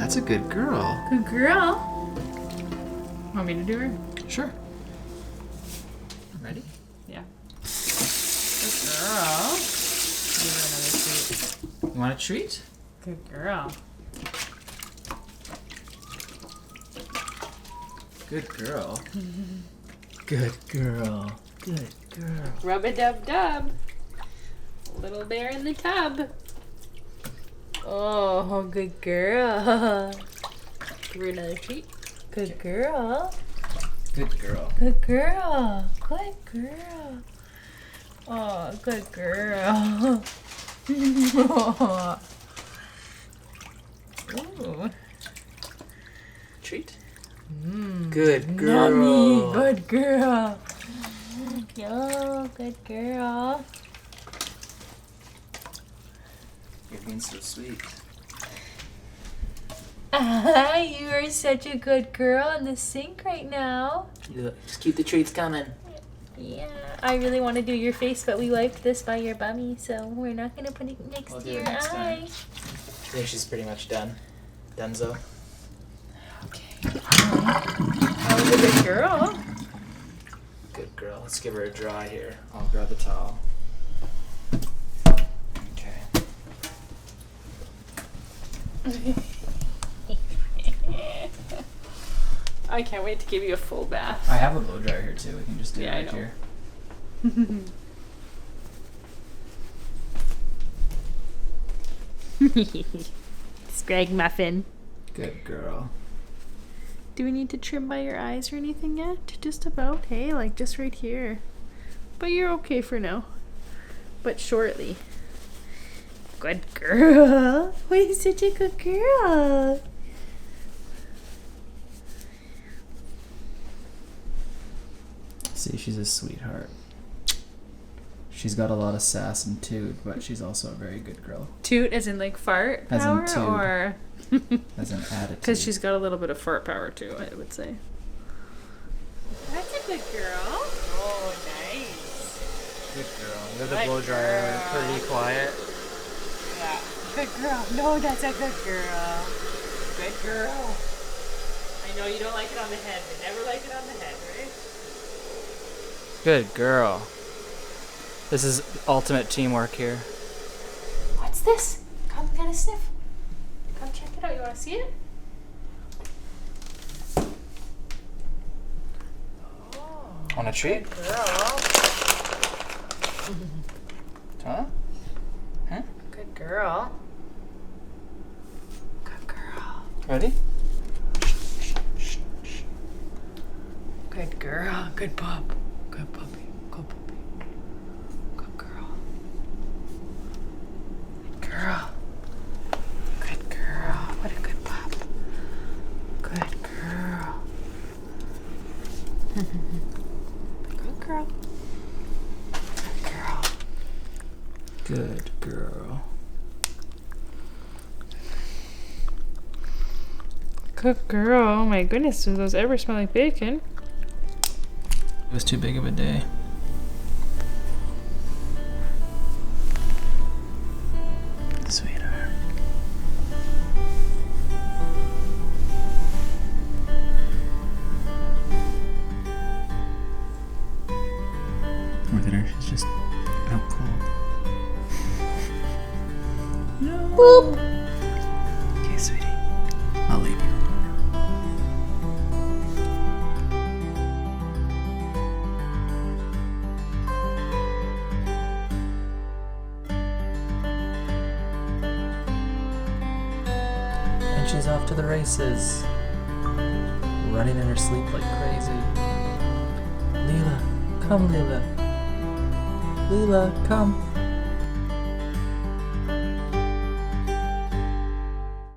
That's a good girl. Good girl. Want me to do her? Sure. Ready? Yeah. Good girl. Give her another treat. You want a treat? Good girl. Good girl. Good girl. Good girl. Rub-a-dub-dub. Little bear in the tub. Oh, good girl. Give her another treat. Good girl. Good girl. Good girl. Good girl. Oh, good girl. Ooh. Treat. Good girl. Yummy. Good girl. Yo, good girl. You're being so sweet. You are such a good girl in the sink right now. Yeah, just keep the treats coming. Yeah, I really want to do your face, but we wiped this by your bummy, so we're not going to put it next We'll to do your it next eye. time. I think she's pretty much done. Donezo. Okay. That was a good girl. Good girl. Let's give her a dry here. I'll grab the towel. Okay. I can't wait to give you a full bath. I have a blow dryer here too. We can just do Yeah, I it right know. here. Scrag muffin. Good girl. Do we need to trim by your eyes or anything yet? Just about, hey? Like just right here. But you're okay for now. But shortly. Good girl. Why are you such a good girl? See, she's a sweetheart. She's got a lot of sass and toot, but she's also a very good girl. Toot as in like fart As in power toot. or As an attitude. because she's got a little bit of fart power too, I would say. That's a good girl. Oh, nice. Good girl. You have the Good blow dryer girl. pretty quiet. Yeah. Good girl. No, that's a good girl. Good girl. I know you don't like it on the head, but never like it on the head, right? Good girl. This is ultimate teamwork here. What's this? Come get a sniff. Come check it out. You want to see it? Want a treat? Good girl. Huh? Huh? Good girl. Good girl. Ready? Good girl. Good pup. Good puppy. Good puppy. Good girl. Good girl. Good girl. What a good pup. Good girl. Good girl. Good girl. Good girl. Good girl. Oh my goodness, do those ever smell like bacon? It was too big of a day. Sweetheart. Look at her, she's just out cold. No. Boop. Okay, sweetie. I'll leave you. And she's off to the races. Running in her sleep like crazy. Leela, come Leela. Leela, come.